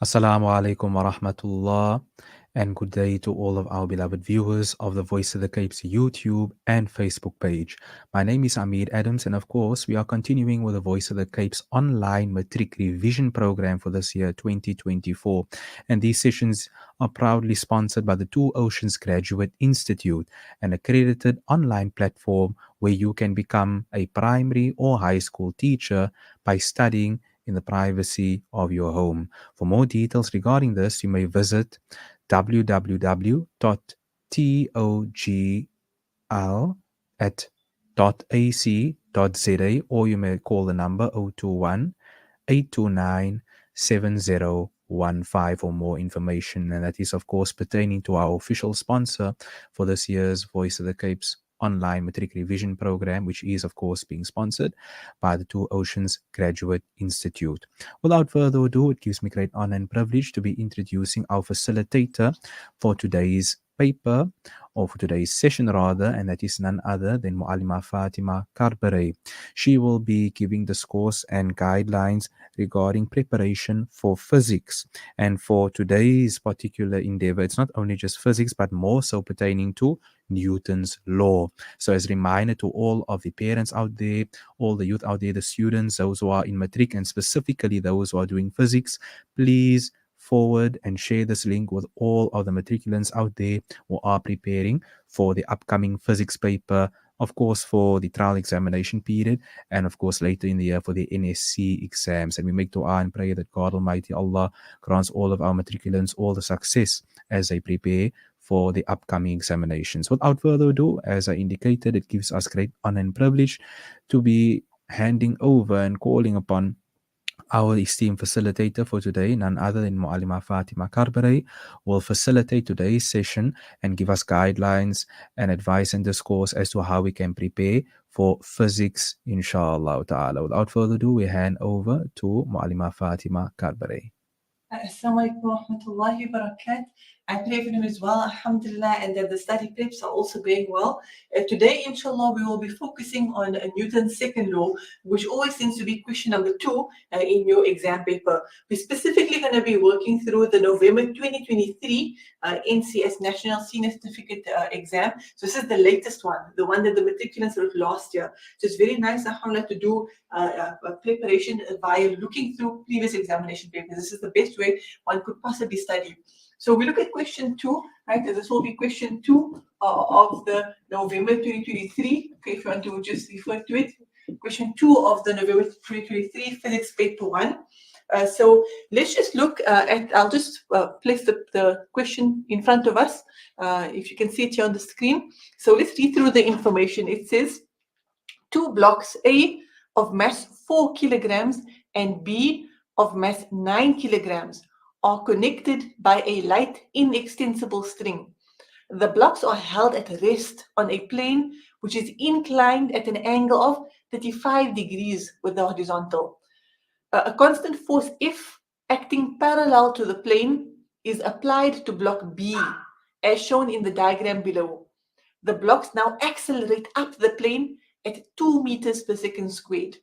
Assalamu alaikum wa rahmatullah, and good day to all of our beloved viewers of the Voice of the Cape's YouTube and Facebook page. My name is Amir Adams, and of course, we are continuing with the Voice of the Cape's online matric revision program for this year 2024. And these sessions are proudly sponsored by the Two Oceans Graduate Institute, an accredited online platform where you can become a primary or high school teacher by studying in the privacy of your home. For more details regarding this, you may visit www.togl@.ac.za, or you may call the number 021 829 7015 for more information. And that is, of course, pertaining to our official sponsor for this year's Voice of the Cape's online matric revision program, which is, of course, being sponsored by the Two Oceans Graduate Institute. Without further ado, it gives me great honor and privilege to be introducing our facilitator for today's paper, or for today's session rather, and that is none other than Muallima Fatima Karbary. She will be giving discourse and guidelines regarding preparation for physics. And for today's particular endeavor, it's not only just physics, but more so pertaining to Newton's law. So as a reminder to all of the parents out there, all the youth out there, the students, those who are in matric, and specifically those who are doing physics, please forward and share this link with all of the matriculants out there who are preparing for the upcoming physics paper, of course for the trial examination period, and of course later in the year for the NSC exams. And we make dua and pray that God Almighty Allah grants all of our matriculants all the success as they prepare for the upcoming examinations. Without further ado, as I indicated, it gives us great honor and privilege to be handing over and calling upon our esteemed facilitator for today, none other than Muallima Fatima Karbary, will facilitate today's session and give us guidelines and advice and discourse as to how we can prepare for physics, inshallah ta'ala. Without further ado, we hand over to Muallima Fatima Karbary. Assalamu alaikum wa rahmatullahi wa barakatuh. I pray for him as well, alhamdulillah, and that the study preps are also going well. Today, inshallah, we will be focusing on Newton's second law, which always seems to be question number 2 in your exam paper. We're specifically going to be working through the November 2023 NCS National Senior Certificate exam. So this is the latest one, the one that the matriculants wrote last year. So it's very nice, alhamdulillah, to do preparation via looking through previous examination papers. This is the best way one could possibly study. So we look at question 2, right? This will be question 2 of the November 2023. Okay, if you want to just refer to it, question 2 of the November 2023 physics paper 1. So let's just look at, I'll just place the question in front of us, if you can see it here on the screen. So let's read through the information. It says, 2 blocks A of mass 4 kilograms and B of mass 9 kilograms are connected by a light inextensible string. The blocks are held at rest on a plane which is inclined at an angle of 35 degrees with the horizontal. A constant force F acting parallel to the plane is applied to block B as shown in the diagram below. The blocks now accelerate up the plane at 2 meters per second squared.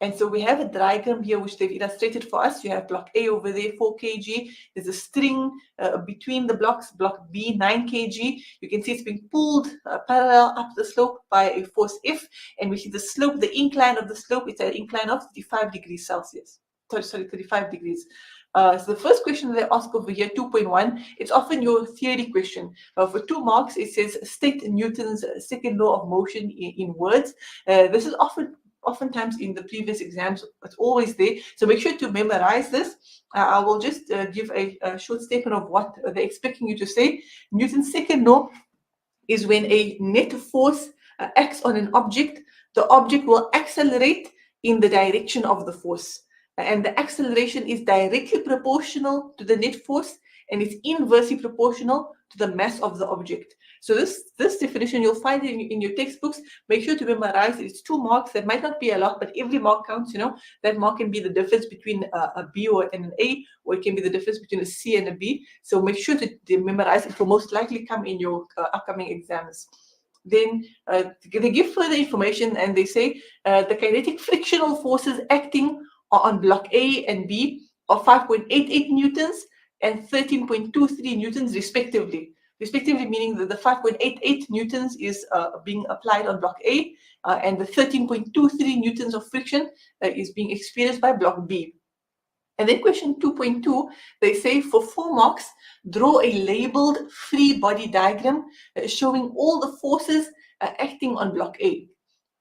And so we have a diagram here which they've illustrated for us. You have block A over there, 4 kg. There's a string between the blocks, block B, 9 kg. You can see it's being pulled parallel up the slope by a force F. And we see the slope, the incline of the slope, it's an incline of 35 degrees Celsius. Sorry, 35 degrees. So the first question that I ask over here, 2.1, it's often your theory question. For 2 marks, it says state Newton's second law of motion in words. This is oftentimes in the previous exams, it's always there. So make sure to memorize this. I will just give a short statement of what they're expecting you to say. Newton's second law is when a net force acts on an object, the object will accelerate in the direction of the force. And the acceleration is directly proportional to the net force, and it's inversely proportional to the mass of the object. So this definition you'll find in your textbooks. Make sure to memorize it. It's 2 marks. That might not be a lot, but every mark counts. You know, that mark can be the difference between a B and an A, or it can be the difference between a C and a B. So make sure to memorize it. It will most likely come in your upcoming exams. Then they give further information, and they say the kinetic frictional forces acting on block A and B of 5.88 newtons and 13.23 newtons respectively. Respectively meaning that the 5.88 newtons is being applied on block A, and the 13.23 newtons of friction is being experienced by block B. And then question 2.2, they say for 4 marks, draw a labeled free body diagram showing all the forces acting on block A.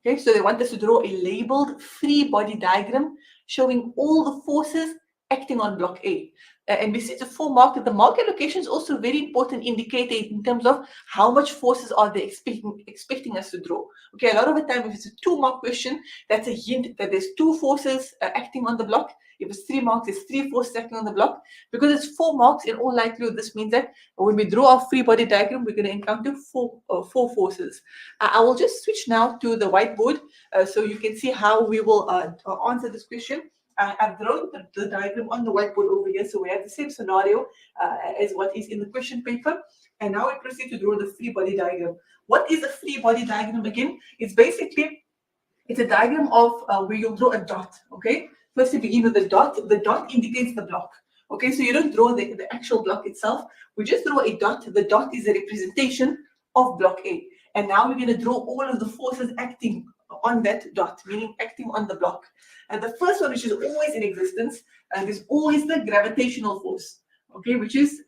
Okay, so they want us to draw a labeled free body diagram showing all the forces acting on block A. And besides the 4 mark, the mark allocation is also a very important indicator in terms of how much forces are they expecting us to draw. Okay, a lot of the time if it's a 2 mark question, that's a hint that there's 2 forces acting on the block. If it's 3 marks, it's 3 forces acting on the block. Because it's 4 marks, in all likelihood, this means that when we draw our free body diagram, we're going to encounter 4 forces. I will just switch now to the whiteboard so you can see how we will answer this question. I've drawn the diagram on the whiteboard over here, so we have the same scenario as what is in the question paper. And now we proceed to draw the free body diagram. What is a free body diagram again? It's basically, it's a diagram of where you'll draw a dot, okay? First you begin with the dot. The dot indicates the block, okay? So you don't draw the actual block itself. We just draw a dot. The dot is a representation of block A. And now we're going to draw all of the forces acting on that dot, meaning acting on the block. And the first one, which is always in existence, is always the gravitational force, okay, which is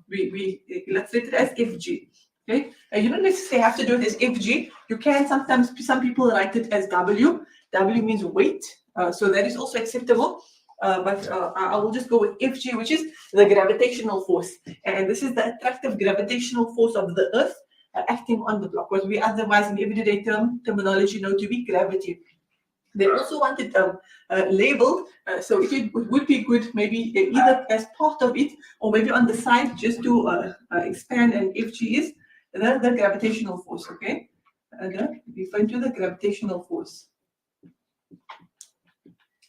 we illustrate it as Fg. Okay, you don't necessarily have to do it as Fg. You can sometimes, some people write it as W. W means weight, so that is also acceptable. But I will just go with Fg, which is the gravitational force, and this is the attractive gravitational force of the Earth acting on the block, what we otherwise in everyday terminology know to be gravity. They also wanted labeled, so it would be good maybe either as part of it or maybe on the side just to expand. And Fg is the gravitational force, okay? Referring to the gravitational force.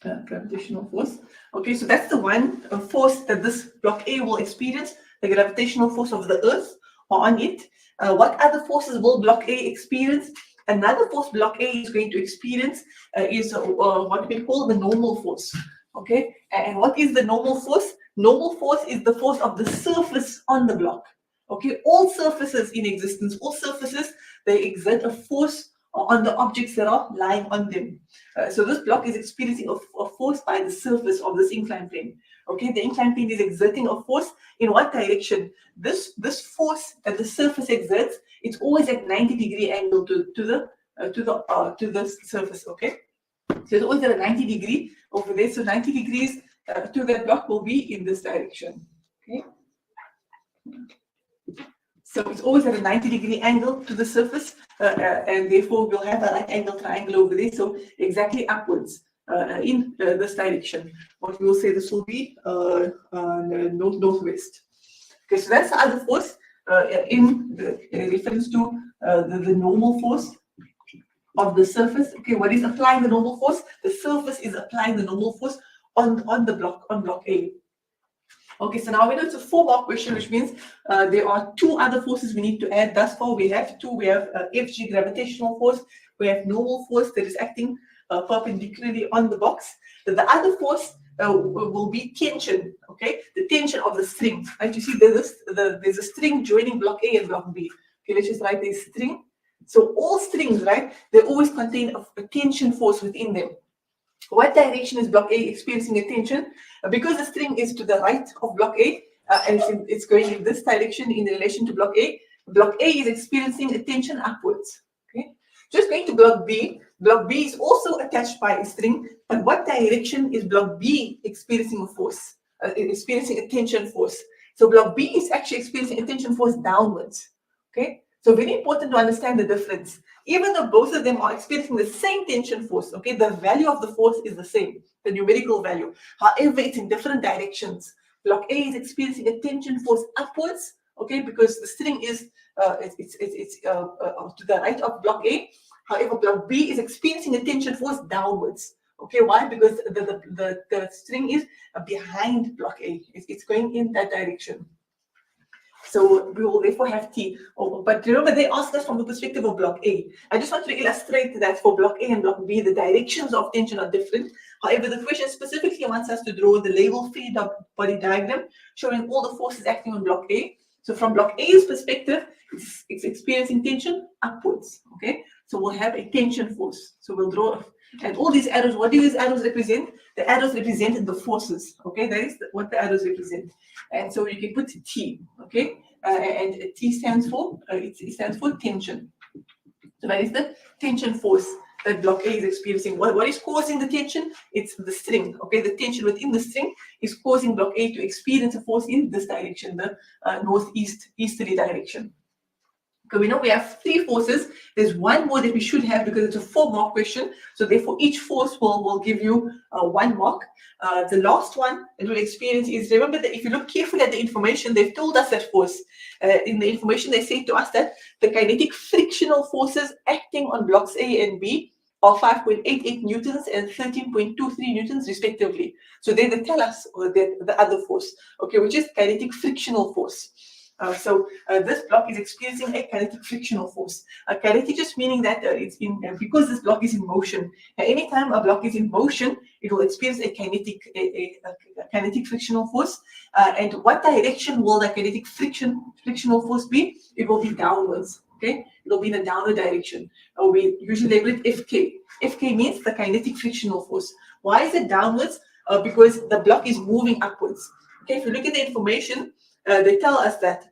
Gravitational force. Okay, so that's the one force that this block A will experience, the gravitational force of the Earth on it. What other forces will block A experience? Another force block A is going to experience is what we call the normal force. Okay, and what is the normal force? Normal force is the force of the surface on the block. Okay, all surfaces in existence, all surfaces, they exert a force on the objects that are lying on them. So this block is experiencing a force by the surface of this inclined plane. Okay, the inclined plane is exerting a force in what direction? This force that the surface exerts, it's always at 90-degree angle to the surface. Okay, so it's always at a 90-degree over there. So 90 degrees to that block will be in this direction. Okay. So it's always at a 90-degree angle to the surface, and therefore we'll have a right angle triangle over there, so exactly upwards in this direction. What we will say this will be northwest. Okay, so that's the other force in reference to the normal force of the surface. Okay, what is applying the normal force? The surface is applying the normal force on the block, on block A. Okay, so now we know it's a 4-mark question, which means there are 2 other forces we need to add. Thus far, we have 2. We have Fg, gravitational force. We have normal force that is acting perpendicularly on the box. The other force will be tension. Okay, the tension of the string. Right, you see there's a string joining block A and block B. Okay, let's just write this string. So all strings, right, they always contain a tension force within them. What direction is block A experiencing a tension? Because the string is to the right of block A, and it's going in this direction in relation to block A is experiencing a tension upwards. Okay, just going to block B. Block B is also attached by a string, but what direction is block B experiencing a force, experiencing a tension force? So block B is actually experiencing a tension force downwards. Okay, so very important to understand the difference. Even though both of them are experiencing the same tension force, okay, the value of the force is the same, the numerical value. However, it's in different directions. Block A is experiencing a tension force upwards, okay, because the string is to the right of block A. However, block B is experiencing a tension force downwards. Okay, why? Because the string is behind block A. It's going in that direction. So we will therefore have T. But remember, they asked us from the perspective of block A. I just want to illustrate that for block A and block B, the directions of tension are different. However, the question specifically wants us to draw the label-free body diagram showing all the forces acting on block A. So from block A's perspective, it's experiencing tension upwards, okay? So we'll have a tension force. So we'll draw, and all these arrows, what do these arrows represent? The arrows represent the forces, okay? That is what the arrows represent. And so you can put T, okay? And T stands for, it stands for tension. So that is the tension force that block A is experiencing. What is causing the tension? It's the string, okay? The tension within the string is causing block A to experience a force in this direction, the northeasterly direction. Okay, we know we have 3 forces. There's one more that we should have because it's a 4-mark question. So therefore, each force will give you 1 mark. The last one that we'll experience is, remember that if you look carefully at the information, they've told us that force. In the information, they say to us that the kinetic frictional forces acting on blocks A and B are 5.88 newtons and 13.23 newtons respectively. So then they tell us the other force, okay, which is kinetic frictional force. So this block is experiencing a kinetic frictional force. Kinetic just meaning that it's in because this block is in motion. Anytime a block is in motion, it will experience a kinetic frictional force. And what direction will the kinetic frictional force be? It will be downwards. Okay, it will be in a downward direction. We usually label it Fk. Fk means the kinetic frictional force. Why is it downwards? Because the block is moving upwards. Okay, if you look at the information, they tell us that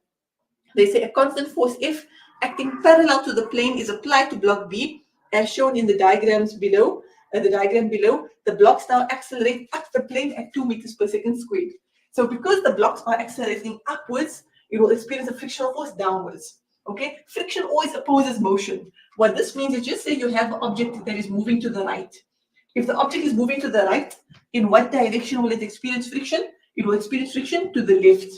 they say a constant force F acting parallel to the plane is applied to block B, as shown in the diagrams below. The blocks now accelerate up the plane at 2 meters per second squared. So because the blocks are accelerating upwards, it will experience a frictional force downwards. Okay, friction always opposes motion. What this means is, just say you have an object that is moving to the right. If the object is moving to the right, in what direction will it experience friction? It will experience friction to the left.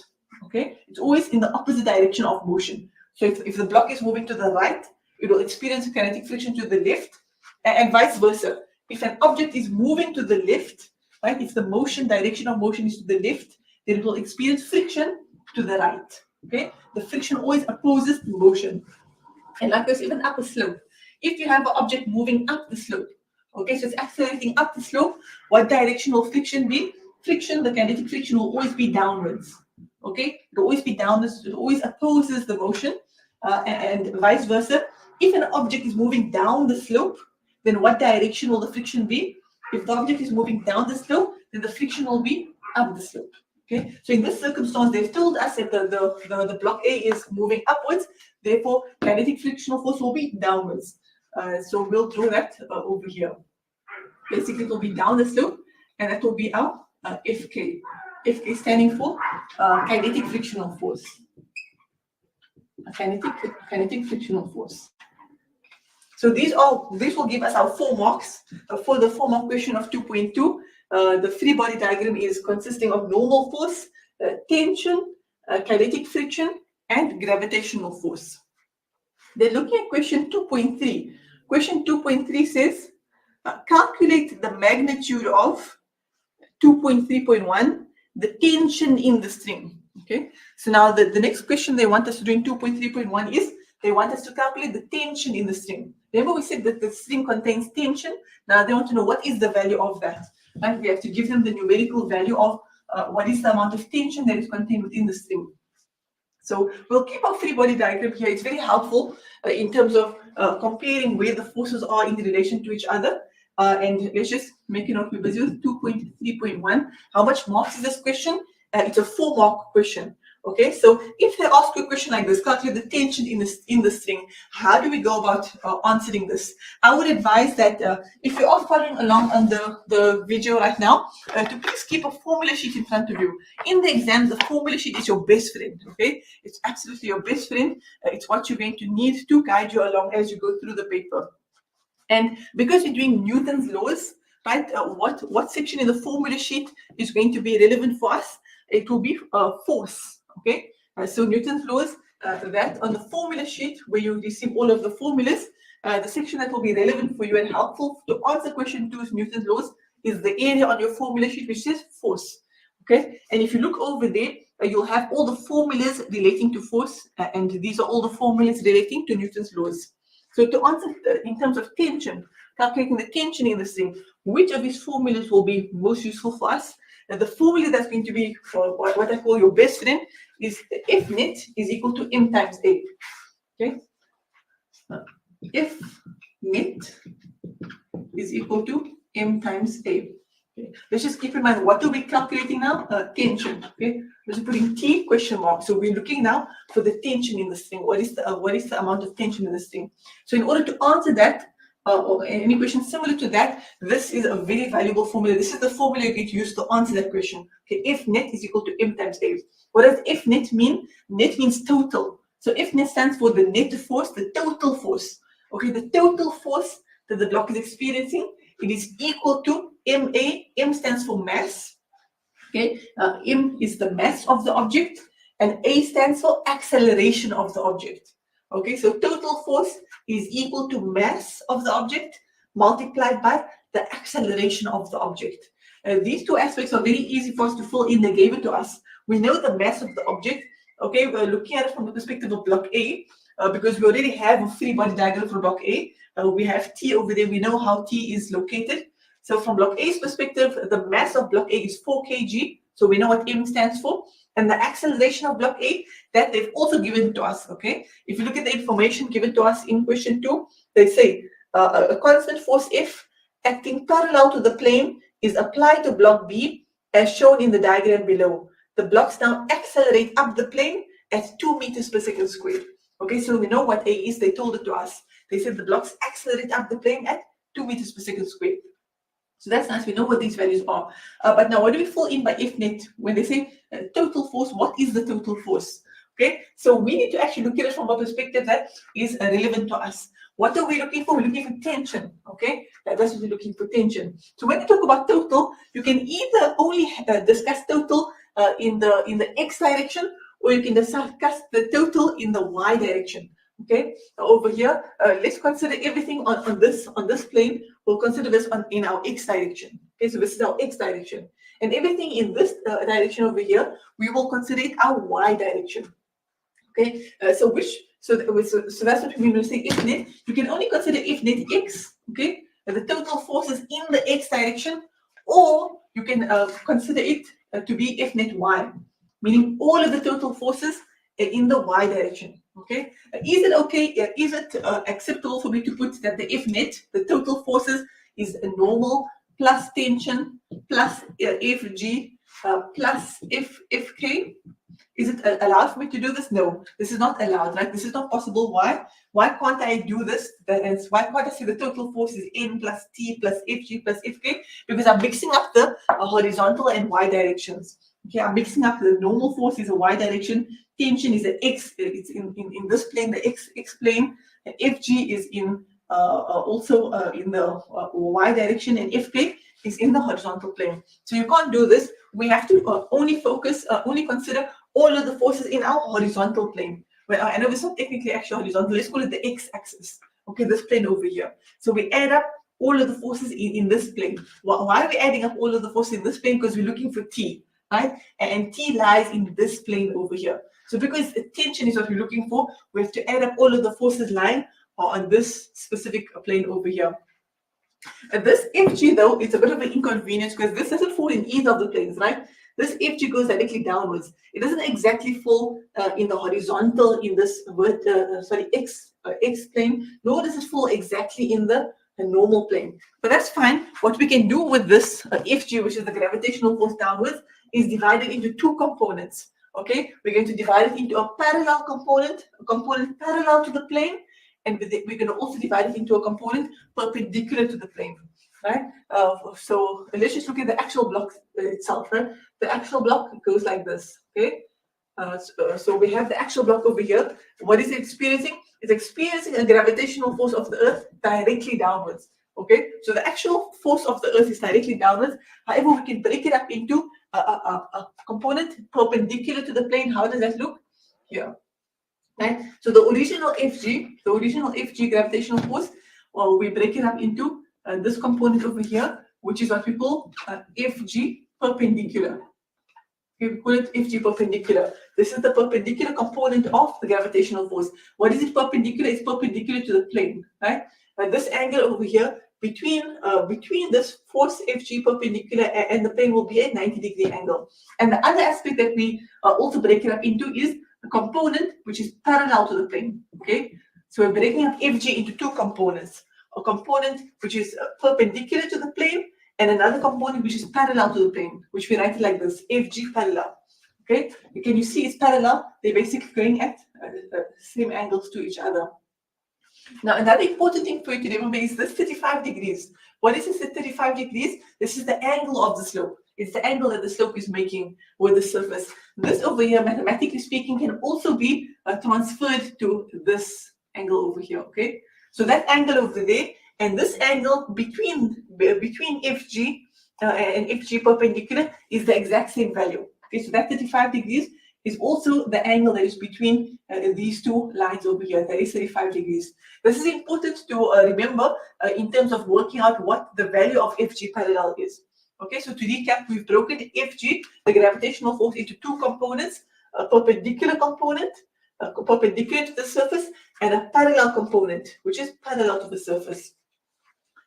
Okay, it's always in the opposite direction of motion. So if the block is moving to the right, it will experience kinetic friction to the left, and vice versa. If an object is moving to the left, right, if the direction of motion is to the left, then it will experience friction to the right. Okay, the friction always opposes the motion. And like this, even up a slope, if you have an object moving up the slope, okay, so it's accelerating up the slope, what direction will friction be? Friction, the kinetic friction will always be downwards. Okay, it will always be downwards, it always opposes the motion, and vice versa. If an object is moving down the slope, then what direction will the friction be? If the object is moving down the slope, then the friction will be up the slope. Okay, so in this circumstance, they've told us that the block A is moving upwards, therefore kinetic frictional force will be downwards. So we'll draw that over here. Basically, it will be down the slope, and that will be our Fk. Fk standing for kinetic frictional force. Kinetic frictional force. So this will give us our 4 marks for the 4-mark question of 2.2. The free body diagram is consisting of normal force, tension, kinetic friction, and gravitational force. Then looking at question 2.3. Question 2.3 says, calculate the magnitude of 2.3.1, the tension in the string. Okay, so now the next question they want us to do in 2.3.1 is they want us to calculate the tension in the string. Remember we said that the string contains tension. Now they want to know what is the value of that. Right? We have to give them the numerical value of what is the amount of tension that is contained within the string. So we'll keep our free body diagram here. It's very helpful in terms of comparing where the forces are in relation to each other. And let's just make a note. We're busy with 2.3.1. How much marks is this question? It's a 4-mark question. Okay, so if they ask you a question like this, calculate the tension in the string, how do we go about answering this? I would advise that if you are following along on the video right now, to please keep a formula sheet in front of you. In the exam, the formula sheet is your best friend. Okay, it's absolutely your best friend. It's what you're going to need to guide you along as you go through the paper. And because you're doing Newton's laws, right? What section in the formula sheet is going to be relevant for us? It will be force. Okay, so Newton's laws, that on the formula sheet where you receive all of the formulas, the section that will be relevant for you and helpful to answer question 2's Newton's laws is the area on your formula sheet which says force. Okay, and if you look over there, you'll have all the formulas relating to force, and these are all the formulas relating to Newton's laws. So to answer in terms of tension, calculating the tension in the string. Which of these formulas will be most useful for us? The formula that's going to be for what I call your best friend is F net is equal to M times A. Okay? F net is equal to M times A. Okay. Let's just keep in mind, what are we calculating now? Tension. Okay, we're just putting T question mark. So we're looking now for the tension in the string. What is the amount of tension in the string? So in order to answer that, or any question similar to that, this is a very valuable formula. This is the formula you get used to answer that question. Okay, F net is equal to M times A. What does F net mean? Net means total. So F net stands for the net force, the total force. Okay, the total force that the block is experiencing, it is equal to MA. M stands for mass. Okay, M is the mass of the object, and A stands for acceleration of the object. Okay, so total force is equal to mass of the object multiplied by the acceleration of the object. These two aspects are very easy for us to fill in. They gave it to us. We know the mass of the object. Okay, we're looking at it from the perspective of block A, because we already have a free body diagram for block A. We have T over there. We know how T is located. So from block A's perspective, the mass of block A is 4 kg. So we know what M stands for. And the acceleration of block A, that they've also given to us. Okay, if you look at the information given to us in question 2, they say a constant force F acting parallel to the plane is applied to block B as shown in the diagram below. The blocks now accelerate up the plane at 2 meters per second squared. Okay, so we know what A is. They told it to us. They said the blocks accelerate up the plane at 2 meters per second squared. So that's nice. We know what these values are. But now, what do we fill in by F net? When they say total force, what is the total force? Okay, so we need to actually look at it from a perspective that is relevant to us. What are we looking for? We're looking for tension. Okay, that's what we're looking for, tension. So when you talk about total, you can either only discuss total in the x direction, or you can discuss the total in the y direction. Okay, over here, let's consider everything on this plane. We'll consider this in our x direction. Okay, so this is our x direction, and everything in this direction over here, we will consider it our y direction. Okay, so that's what we mean when we say F net. You can only consider F net x. Okay, the total forces in the x direction, or you can consider it to be F net y, meaning all of the total forces in the y direction. Okay, is it okay? Is it acceptable for me to put that the F net, the total forces, is a normal plus tension plus Fg plus Fk? Is it allowed for me to do this? No, this is not allowed, right? This is not possible. Why? Why can't I do this? Why can't I say the total force is N plus T plus Fg plus Fk? Because I'm mixing up the horizontal and y directions. Okay, I'm mixing up the normal force is a y direction, tension is an x, it's in this plane, the x plane, and Fg is in also in the y direction, and Fk is in the horizontal plane. So you can't do this. We have to only consider all of the forces in our horizontal plane. Well, I know it's not technically actually horizontal. Let's call it the x-axis. Okay, this plane over here. So we add up all of the forces in this plane. Why are we adding up all of the forces in this plane? Because we're looking for T, right? And T lies in this plane over here. So because tension is what we're looking for, we have to add up all of the forces lying on this specific plane over here. This Fg, though, it's a bit of an inconvenience because this doesn't fall in either of the planes, right? This Fg goes directly downwards. It doesn't exactly fall in the horizontal in this x plane, nor does it fall exactly in the normal plane. But that's fine. What we can do with this Fg, which is the gravitational force downwards, is divided into two components. Okay, we're going to divide it into a parallel component, a component parallel to the plane, and we're going to also divide it into a component perpendicular to the plane, right? So let's just look at the actual block itself, right? The actual block goes like this, okay? So we have the actual block over here. What is it experiencing? It's experiencing a gravitational force of the Earth directly downwards, okay? So the actual force of the Earth is directly downwards. However, we can break it up into a component perpendicular to the plane. How does that look? Here. Right? So the original Fg gravitational force, well, we break it up into this component over here, which is what we call Fg perpendicular. Okay, we call it Fg perpendicular. This is the perpendicular component of the gravitational force. What is it perpendicular? It's perpendicular to the plane, right? This angle over here between this force FG perpendicular and the plane will be a 90-degree angle. And the other aspect that we also break it up into is a component which is parallel to the plane. Okay, so we're breaking up FG into two components: a component which is perpendicular to the plane, and another component which is parallel to the plane, which we write it like this: FG parallel. Okay, can you see it's parallel? They're basically going at same angles to each other. Now, another important thing for you to remember is this 35 degrees. What is this 35 degrees? This is the angle of the slope. It's the angle that the slope is making with the surface. This over here, mathematically speaking, can also be transferred to this angle over here, okay? So that angle over there and this angle between FG and FG perpendicular is the exact same value. Okay, so that 35 degrees is also the angle that is between these two lines over here. That is 35 degrees. This is important to remember in terms of working out what the value of FG parallel is. Okay, so to recap, we've broken FG, the gravitational force, into two components: a perpendicular component, perpendicular to the surface, and a parallel component, which is parallel to the surface.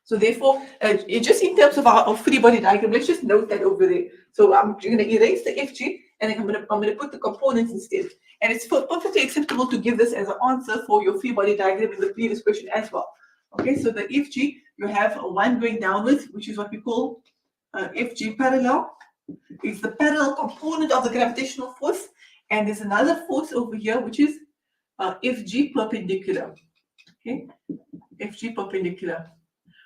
So therefore, just in terms of our free body diagram, let's just note that over there. So I'm going to erase the FG, and I'm going to put the components instead. And it's perfectly acceptable to give this as an answer for your free body diagram in the previous question as well. Okay, so the FG, you have one going downwards, which is what we call FG parallel. It's the parallel component of the gravitational force, and there's another force over here, which is FG perpendicular. Okay, FG perpendicular,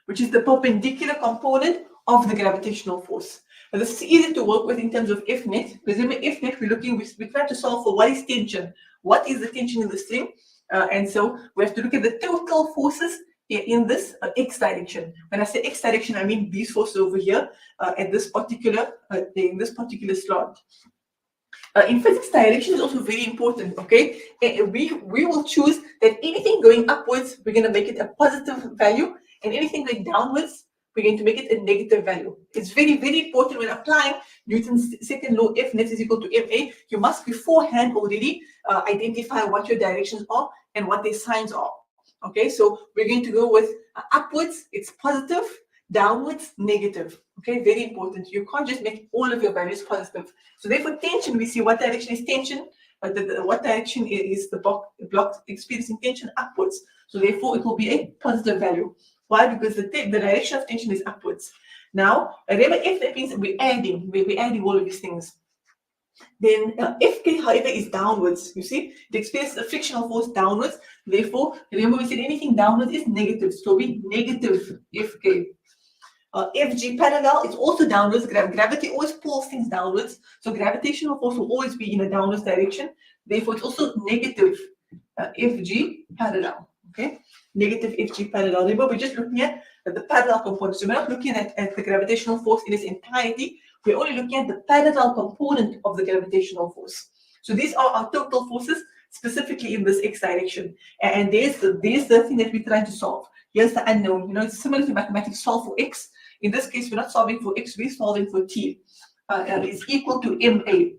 which is the perpendicular component of the gravitational force. Now, this is easy to work with in terms of F net, because remember F net, we try to solve for what is tension. What is the tension in the string? And so we have to look at the total forces in this x direction. When I say x direction, I mean these forces over here at this particular in this particular slot. In physics, direction is also very important. Okay, we will choose that anything going upwards, we're going to make it a positive value, and anything going downwards, we're going to make it a negative value. It's very, very important when applying Newton's second law, F net is equal to ma. You must beforehand already identify what your directions are and what their signs are. Okay, so we're going to go with upwards, it's positive, downwards, negative. Okay, very important. You can't just make all of your values positive. So therefore, tension, we see what direction is tension, what direction is the block experiencing tension? Upwards. So therefore, it will be a positive value. Why? Because the direction of tension is upwards. Now, remember, if that means we're adding all of these things. Then Fk, however, is downwards. You see, it experiences a frictional force downwards. Therefore, remember we said anything downwards is negative. So it'll be negative Fk. Fg parallel is also downwards. Gravity always pulls things downwards. So gravitational force will always be in a downwards direction. Therefore, it's also negative Fg parallel. Okay, negative Fg parallel. Remember, we're just looking at the parallel component. So we're not looking at the gravitational force in its entirety. We're only looking at the parallel component of the gravitational force. So these are our total forces, specifically in this x direction. And there's the thing that we're trying to solve. Here's the unknown. You know, it's similar to mathematics, solve for x. In this case, we're not solving for x, we're solving for t. Is equal to ma.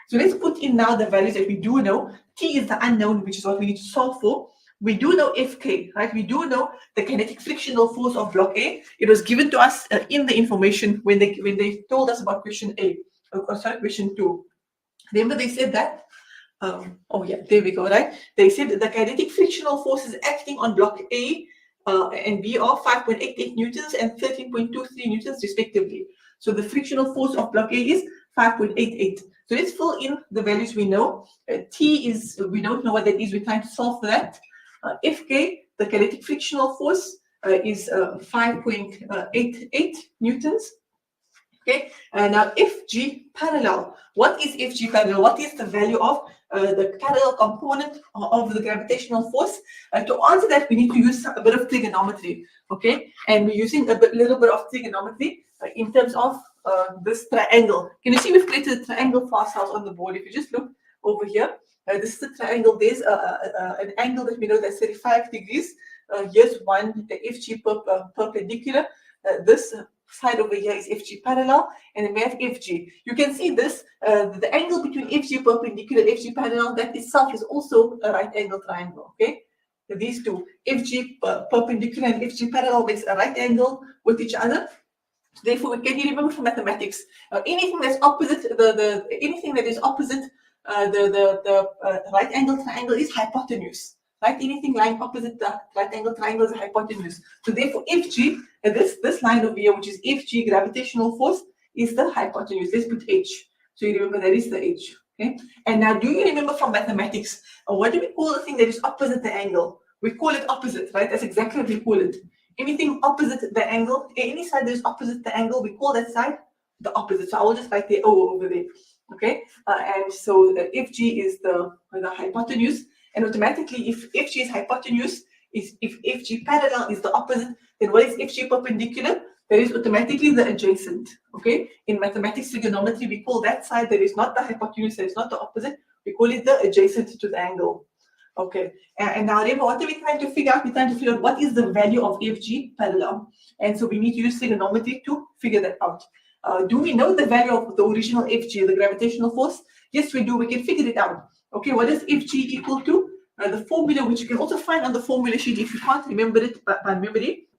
So let's put in now the values that we do know. T is the unknown, which is what we need to solve for. We do know Fk, right? We do know the kinetic frictional force of block A. It was given to us in the information when they told us about question A, question 2. Remember they said that? Oh yeah, there we go, right? They said that the kinetic frictional forces acting on block A and B are 5.88 newtons and 13.23 newtons respectively. So the frictional force of block A is 5.88. So let's fill in the values we know. T is, we don't know what that is. We're trying to solve for that. Fk, the kinetic frictional force, is 5.88 newtons. Okay, now Fg parallel. What is Fg parallel? What is the value of the parallel component of the gravitational force? To answer that, we need to use a bit of trigonometry. Okay, and we're using a little bit of trigonometry in terms of this triangle. Can you see we've created a triangle for ourselves on the board? If you just look over here. This is the triangle. There's an angle that we know that's 35 degrees. Here's one, the Fg perpendicular. This side over here is Fg parallel, and then we have Fg. You can see this, the angle between Fg perpendicular and Fg parallel, that itself is also a right angle triangle. Okay, these two, FG perpendicular and FG parallel, makes a right angle with each other. Therefore, can you remember from mathematics? Anything that's opposite anything that is opposite the right angle triangle is hypotenuse. Right? Anything lying opposite the right angle triangle is hypotenuse. So therefore, FG, this line over here, which is FG gravitational force, is the hypotenuse. Let's put H. So you remember that is the H. Okay. And now, do you remember from mathematics? What do we call the thing that is opposite the angle? We call it opposite, right? That's exactly what we call it. Anything opposite the angle, any side that is opposite the angle, we call that side the opposite. So I will just write the O over there. Okay. And so the FG is the hypotenuse. And automatically, if FG is hypotenuse, if FG parallel is the opposite, then what is FG perpendicular? That is automatically the adjacent. Okay. In mathematics trigonometry, we call that side that is not the hypotenuse, that is not the opposite, we call it the adjacent to the angle. Okay. And now remember, what are we trying to figure out? We're trying to figure out what is the value of FG parallel. And so we need to use trigonometry to figure that out. Do we know the value of the original FG, the gravitational force? Yes, we do. We can figure it out. Okay, what is FG equal to? The formula, which you can also find on the formula sheet if you can't remember it by memory.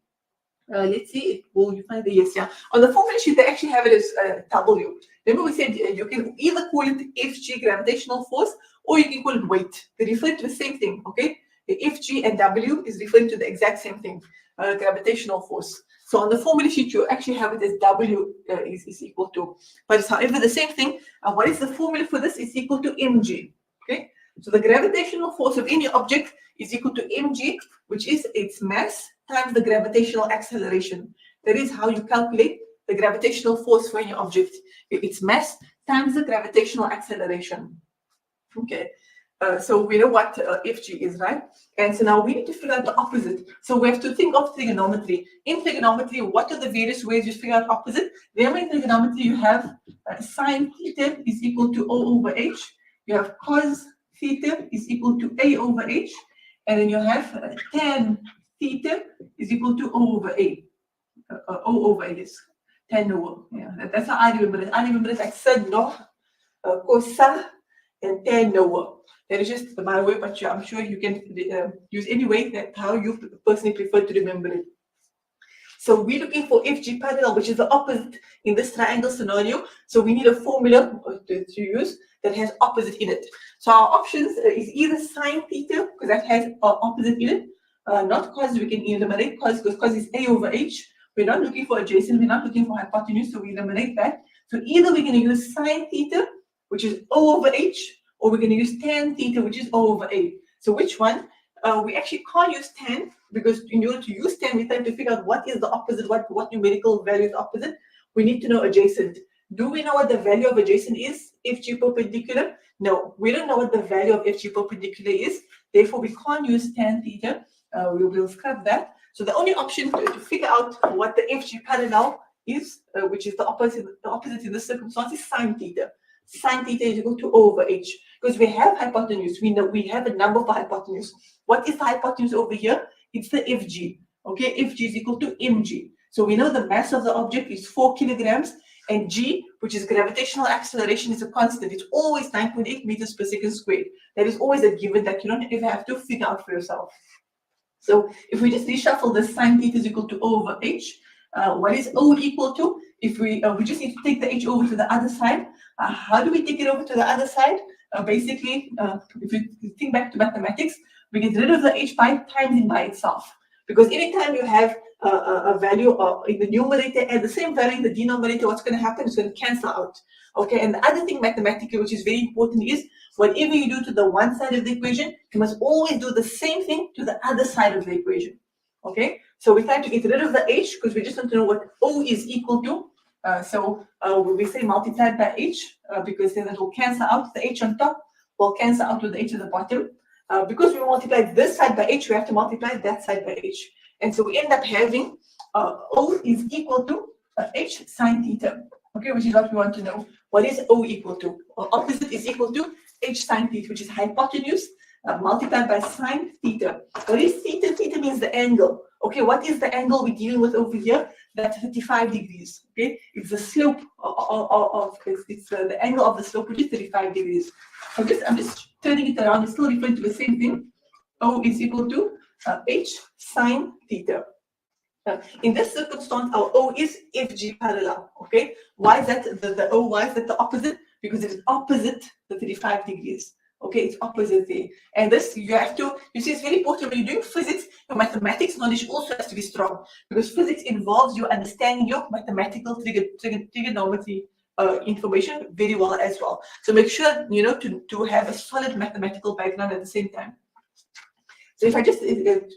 Let's see, will you find the yes? Yeah. On the formula sheet, they actually have it as W. Remember, we said you can either call it FG gravitational force or you can call it weight. They refer to the same thing. Okay, the FG and W is referring to the exact same thing, gravitational force. So on the formula sheet, you actually have it as W is equal to, but it's however the same thing. What is the formula for this? It's equal to mg. Okay, so the gravitational force of any object is equal to mg, which is its mass times the gravitational acceleration. That is how you calculate the gravitational force for any object. Its mass times the gravitational acceleration. Okay, so we know what FG is, right? And so now we need to figure out the opposite. So we have to think of trigonometry. In trigonometry, what are the various ways you figure out opposite? Remember, in trigonometry, you have sine theta is equal to O over H. You have cos theta is equal to A over H. And then you have tan theta is equal to O over A. O over A is tan over. Yeah, that's how I remember it. I remember it like sin no, cos and tan over. That is just my way, but I'm sure you can use any way that how you personally prefer to remember it. So we're looking for FG parallel, which is the opposite in this triangle scenario. So we need a formula to use that has opposite in it. So our options is either sine theta, because that has opposite in it, not cos. We can eliminate cos, because cos is A over H. We're not looking for adjacent, we're not looking for hypotenuse, so we eliminate that. So either we're going to use sine theta, which is O over H, or we're going to use tan theta, which is O over A. So which one? We actually can't use tan, because in order to use tan, we try to figure out what is the opposite, what numerical value is opposite. We need to know adjacent. Do we know what the value of adjacent is? FG perpendicular? No, we don't know what the value of FG perpendicular is. Therefore, we can't use tan theta. We will scrap that. So the only option to figure out what the FG parallel is, which is the opposite in this circumstance, is sine theta. Sine theta is equal to O over H, because we have hypotenuse. We know we have a number for hypotenuse. What is the hypotenuse over here? It's the FG. Okay, FG is equal to mg. So we know the mass of the object is 4 kilograms, and g, which is gravitational acceleration, is a constant. It's always 9.8 meters per second squared. That is always a given that you don't ever have to figure out for yourself. So if we just reshuffle this, sine theta is equal to O over H. What is O equal to? If we just need to take the H over to the other side. How do we take it over to the other side? Basically, if you think back to mathematics, we get rid of the H by timing by itself. Because anytime you have a value in the numerator and the same value in the denominator, what's going to happen is going to cancel out. Okay, and the other thing mathematically, which is very important, is whatever you do to the one side of the equation, you must always do the same thing to the other side of the equation. Okay, so we try to get rid of the H because we just want to know what O is equal to. So we say multiplied by H because then it will cancel out. The H on top will cancel out with the H at the bottom. Because we multiplied this side by H, we have to multiply that side by H. And so we end up having O is equal to H sine theta. Okay, which is what we want to know. What is O equal to? Opposite is equal to H sine theta, which is hypotenuse multiplied by sine theta. What is theta? Theta means the angle. Okay, what is the angle we're dealing with over here? That's 35 degrees. Okay, it's the slope it's the angle of the slope, which is 35 degrees. I'm just turning it around. It's still referring to the same thing. O is equal to H sine theta. In this circumstance, our O is FG parallel. Okay, why is that the O? Why is that the opposite? Because it is opposite the 35 degrees. Okay, it's opposite there. And this you have to, you see, it's very important when you're doing physics, your mathematics knowledge also has to be strong, because physics involves you understanding your mathematical trigonometry information very well as well. So make sure, you know, to have a solid mathematical background at the same time. So if I just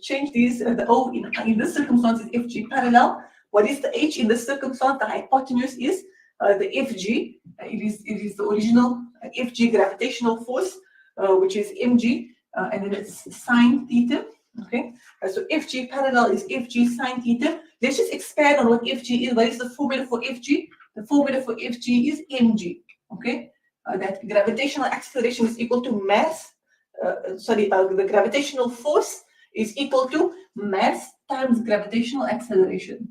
change these, the O in this circumstance is FG parallel. What is the H in this circumstance? The hypotenuse is the FG. It is the original FG gravitational force, which is mg, and then it's sine theta. Okay, so FG parallel is FG sine theta. Let's just expand on what FG is. What is the formula for FG? The formula for FG is mg. Okay, that gravitational acceleration is equal to mass. The gravitational force is equal to mass times gravitational acceleration.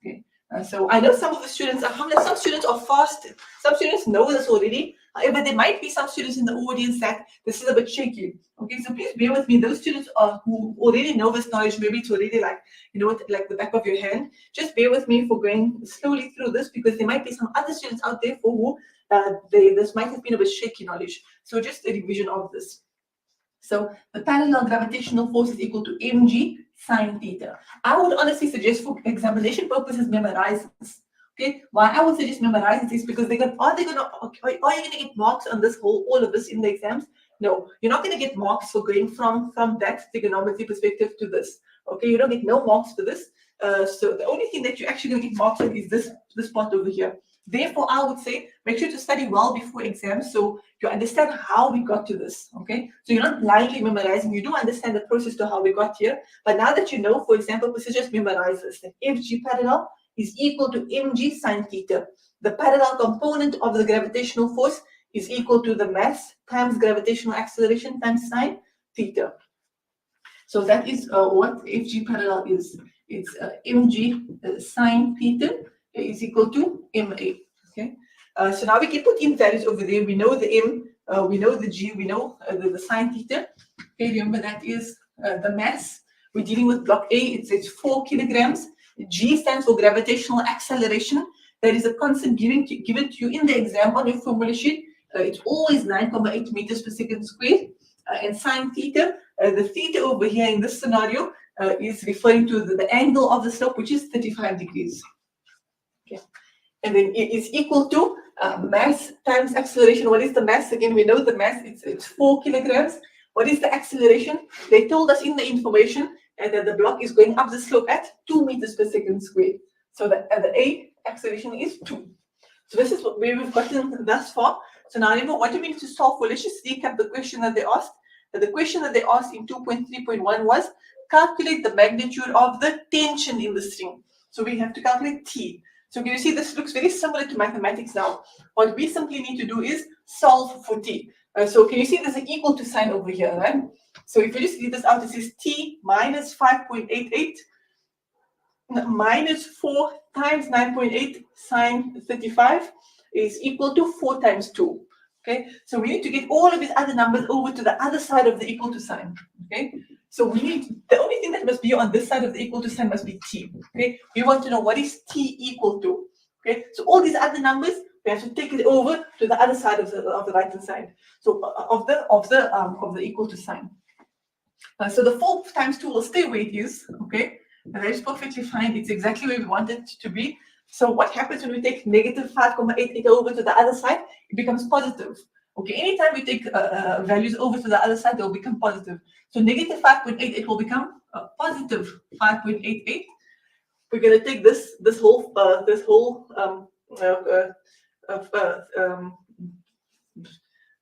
Okay, so I know some of the students, alhamdulillah, some students are fast. Some students know this already. However, there might be some students in the audience that this is a bit shaky. Okay, so please bear with me. Those students who already know this knowledge, maybe it's already like, you know, like the back of your hand. Just bear with me for going slowly through this, because there might be some other students out there for who this might have been a bit shaky knowledge. So just a revision of this. So the parallel gravitational force is equal to mg sine theta. I would honestly suggest for examination purposes memorize this. Okay, why I would suggest memorize this is because are you going to get marks on this all of this in the exams? No, you're not going to get marks for going from that trigonometry perspective to this. Okay, you don't get no marks for this. So the only thing that you're actually going to get marks on is this part over here. Therefore, I would say make sure to study well before exams so you understand how we got to this. Okay, so you're not blindly memorizing. You do understand the process to how we got here. But now that you know, for example, just memorize this. The FG parallel is equal to mg sine theta. The parallel component of the gravitational force is equal to the mass times gravitational acceleration times sine theta. So that is what FG parallel is. It's mg sine theta is equal to ma. Okay. So now we can put in values over there. We know the m, we know the g, we know the sine theta. Okay, remember that is the mass. We're dealing with block A. It's 4 kilograms. G stands for gravitational acceleration. That is a constant given to you in the exam on your formula sheet. It's always 9.8 meters per second squared. And sine theta, the theta over here in this scenario is referring to the angle of the slope, which is 35 degrees. Okay. And then it is equal to mass times acceleration. What is the mass? Again, we know the mass, it's 4 kilograms. What is the acceleration? They told us in the information that the block is going up the slope at 2 meters per second squared. So the A acceleration is 2. So this is where we've gotten thus far. So now remember, what do we need to solve for? Let's just recap the question that they asked. The question that they asked in 2.3.1 was calculate the magnitude of the tension in the string. So we have to calculate T. So can you see this looks very similar to mathematics now? What we simply need to do is solve for T. So can you see there's an equal to sign over here, right? So if you just read this out, it says T minus 5.88 minus 4 times 9.8 sine 35 is equal to 4 times 2. Okay, so we need to get all of these other numbers over to the other side of the equal to sign. Okay, so we need, the only thing that must be on this side of the equal to sign must be T. Okay, we want to know what is T equal to. Okay, so all these other numbers, we have to take it over to the other side of the right hand side. So of the equal to sign. So the 4 times 2 will stay where it is. Okay, and that is perfectly fine. It's exactly where we want it to be. So what happens when we take negative 5.88 over to the other side? It becomes positive. Okay, anytime we take values over to the other side, they'll become positive. So negative 5.88 will become positive 5.88. We're going to take this whole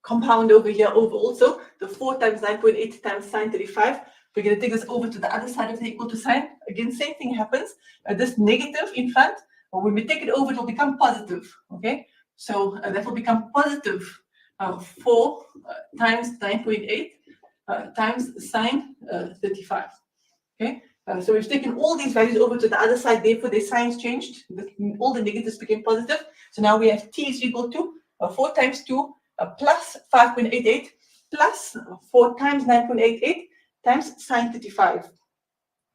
compound over here over also the 4 times 9.8 times sine 35. We're going to take this over to the other side of the equal to sign. Again, same thing happens. This negative in front, when we take it over, it will become positive. Okay, so that will become positive 4 times 9.8 times sine 35. Okay, so we've taken all these values over to the other side. Therefore, their signs changed. All the negatives became positive. So now we have T is equal to 4 times 2 plus 5.88 plus 4 times 9.88 times sine 35.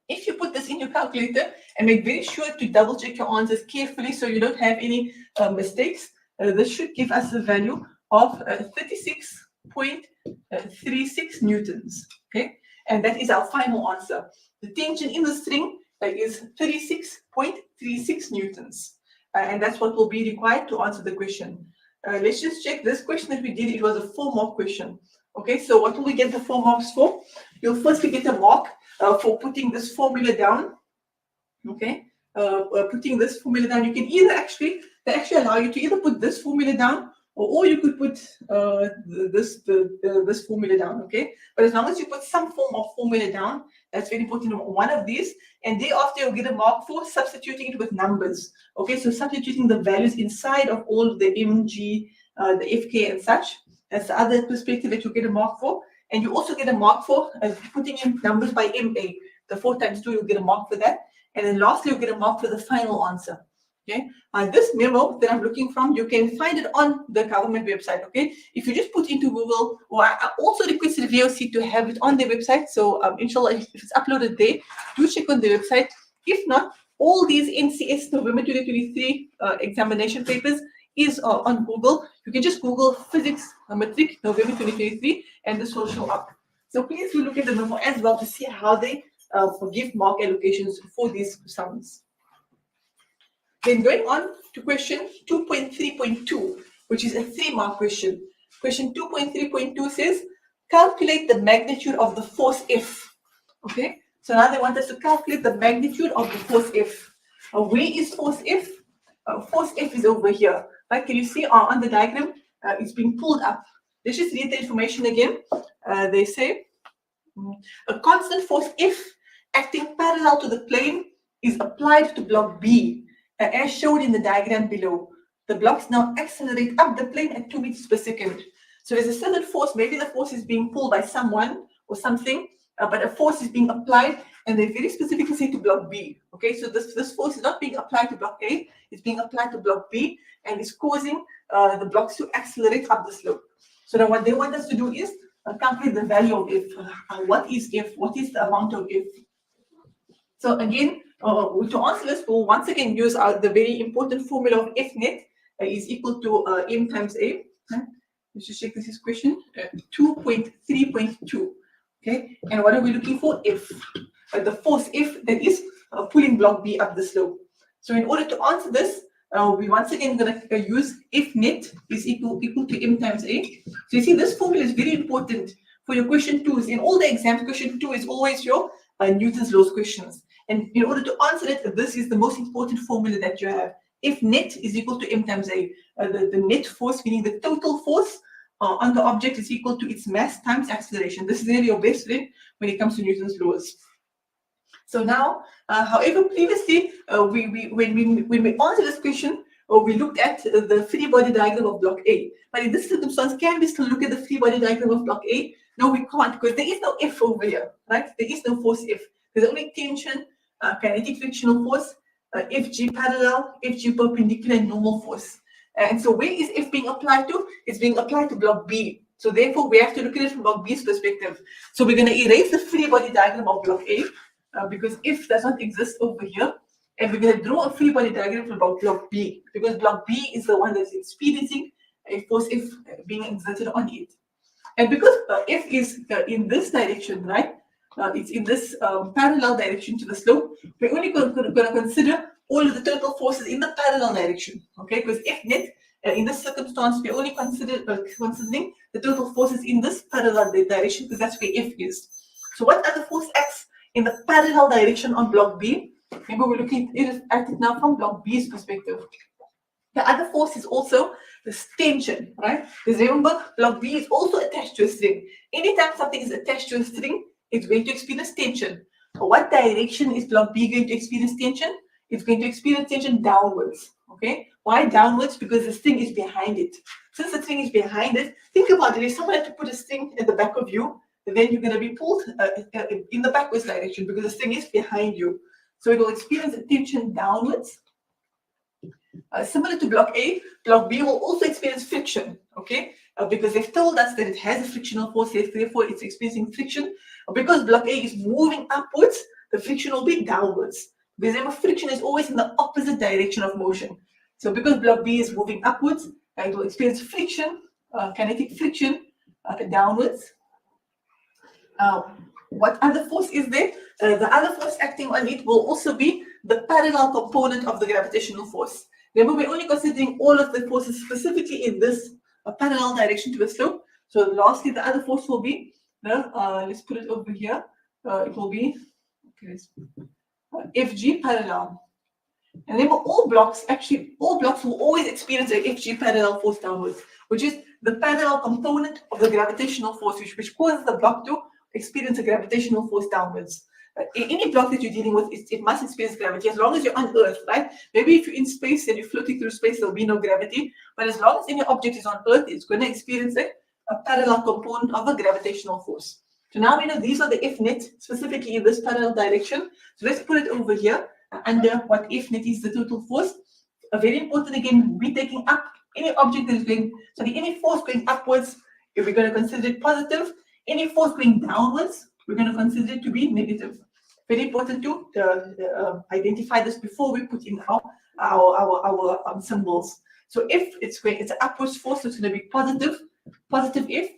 If you put this in your calculator and make very sure to double check your answers carefully so you don't have any mistakes, this should give us a value of 36.36 newtons. Okay, and that is our final answer. The tension in the string is 36.36 newtons. And that's what will be required to answer the question. Let's just check this question that we did. It was a 4-mark question. Okay, so what will we get the 4 marks for? You'll firstly get a mark for putting this formula down. Okay, putting this formula down. You can either they actually allow you to either put this formula down, or you could put this formula down. Okay, but as long as you put some form of formula down, that's very important. One of these, and thereafter you'll get a mark for substituting it with numbers. Okay, so substituting the values inside of all the mg, the fk, and such. That's the other perspective that you get a mark for. And you also get a mark for putting in numbers by MA. The 4 times 2, you'll get a mark for that. And then lastly, you'll get a mark for the final answer. Okay. This memo that I'm looking from, you can find it on the government website. Okay. If you just put into Google, or I also requested VOC to have it on their website. So inshallah, if it's uploaded there, do check on the website. If not, all these NCS November 2023 examination papers is on Google. You can just Google physics MATRIC November 2023 and this will show up. So please do look at the memo as well to see how they give mark allocations for these sums. Then going on to question 2.3.2, which is a 3-mark question. Question 2.3.2 says, calculate the magnitude of the force F. Okay, so now they want us to calculate the magnitude of the force F. Where is force F? Force F is over here. Right? Can you see on the diagram? It's being pulled up. Let's just read the information again. They say a constant force F acting parallel to the plane is applied to block B, as shown in the diagram below. The blocks now accelerate up the plane at 2 meters per second. So there's a certain force. Maybe the force is being pulled by someone or something, but a force is being applied, and they very specifically say to block B. Okay, so this force is not being applied to block A, it's being applied to block B, and is causing the blocks to accelerate up the slope. So now what they want us to do is calculate the value of F. What is F? What is the amount of F? So again, to answer this, we'll once again use the very important formula of F net is equal to M times A. Let's just check this is question 2.3.2. Okay, and what are we looking for? F. The force F that is pulling block B up the slope. So in order to answer this, we once again going to use F net is equal to M times A. So you see this formula is very important for your question 2s. In all the exams, question 2 is always your Newton's laws questions. And in order to answer it, this is the most important formula that you have. F net is equal to M times A. The net force, meaning the total force on the object, is equal to its mass times acceleration. This is really your best friend when it comes to Newton's laws. So now, however, previously, when we answered this question, we looked at the free body diagram of block A. But in this circumstance, can we still look at the free body diagram of block A? No, we can't, because there is no F over here, right? There is no force F. There's only tension, kinetic frictional force, Fg parallel, Fg perpendicular, and normal force. And so where is F being applied to? It's being applied to block B. So therefore, we have to look at it from block B's perspective. So we're going to erase the free body diagram of block A because F does not exist over here. And we're going to draw a free body diagram from block B, because block B is the one that's experiencing a force F being exerted on it. And because F is in this direction, right? It's in this parallel direction to the slope. We're only going to consider all of the total forces in the parallel direction, okay? Because F net, in this circumstance, we're only considering the total forces in this parallel direction, because that's where F is. So what other force acts in the parallel direction on block B? Maybe we're looking at it now from block B's perspective. The other force is also the tension, right? Because remember, block B is also attached to a string. Anytime something is attached to a string, it's going to experience tension. What direction is block B going to experience tension? It's going to experience tension downwards. Okay? Why downwards? Because the string is behind it. Since the string is behind it, think about it. If someone had to put a string at the back of you, then you're going to be pulled in the backwards direction because the string is behind you. So it will experience a tension downwards. Similar to block A, block B will also experience friction, okay? Because they've told us that it has a frictional force, therefore it's experiencing friction. Because block A is moving upwards, the friction will be downwards. Because remember, friction is always in the opposite direction of motion. So because block B is moving upwards, it will experience friction, kinetic friction downwards. What other force is there? The other force acting on it will also be the parallel component of the gravitational force. Remember, we're only considering all of the forces specifically in this parallel direction to the slope. So lastly, the other force will be the, let's put it over here. It will be, okay, FG parallel. And remember, all blocks will always experience an FG parallel force downwards, which is the parallel component of the gravitational force, which causes the block to experience a gravitational force downwards. Any block that you're dealing with, it must experience gravity as long as you're on Earth, right? Maybe if you're in space and you're floating through space, there'll be no gravity. But as long as any object is on Earth, it's going to experience a parallel component of a gravitational force. So now we know these are the F net, specifically in this parallel direction. So let's put it over here under what F net is, the total force. Very important again, we're taking up any object that is going, so any force going upwards, if we're going to consider it positive, any force going downwards, we're going to consider it to be negative. Very important to identify this before we put in our symbols. So if it's an upwards force, so it's going to be positive F.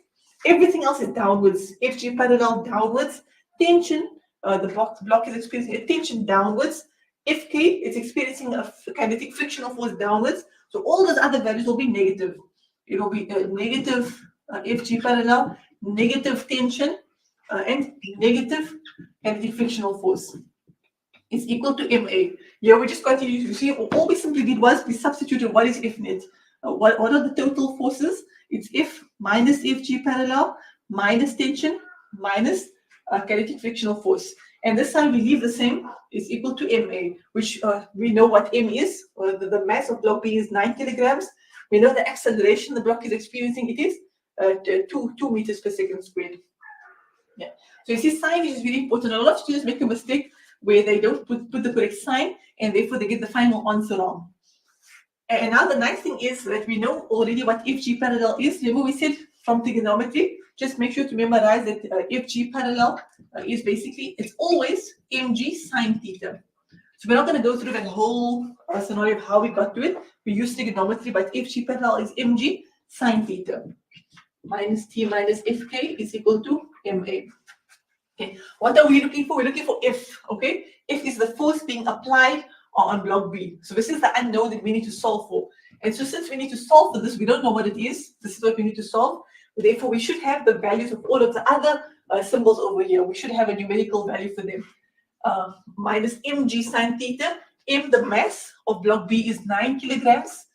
Everything else is downwards. FG parallel downwards. Tension, the block is experiencing a tension downwards. FK is experiencing a kinetic frictional force downwards. So all those other values will be negative. It will be negative FG parallel, negative tension, and negative kinetic frictional force is equal to MA. Here we just continue to see, all we simply did was we substituted what is F net. What are the total forces? It's F minus FG parallel minus tension minus kinetic frictional force. And this time we leave the same, is equal to MA, which we know what M is. The mass of block B is 9 kilograms. We know the acceleration the block is experiencing, it is 2 meters per second squared. Yeah. So you see, sign is very important. A lot of students make a mistake where they don't put the correct sign, and therefore they get the final answer wrong. And now the nice thing is that we know already what FG parallel is. Remember we said from trigonometry, just make sure to memorize that FG parallel is basically, it's always mg sine theta. So we're not going to go through that whole scenario of how we got to it. We use trigonometry, but FG parallel is mg sine theta. Minus t minus fk is equal to ma. Okay, what are we looking for? We're looking for F, okay? F is the force being applied on block B. So this is the unknown that we need to solve for. And so since we need to solve for this, we don't know what it is. This is what we need to solve. Therefore, we should have the values of all of the other symbols over here. We should have a numerical value for them. Minus mg sine theta. M, the mass of block B, is 9 kilograms.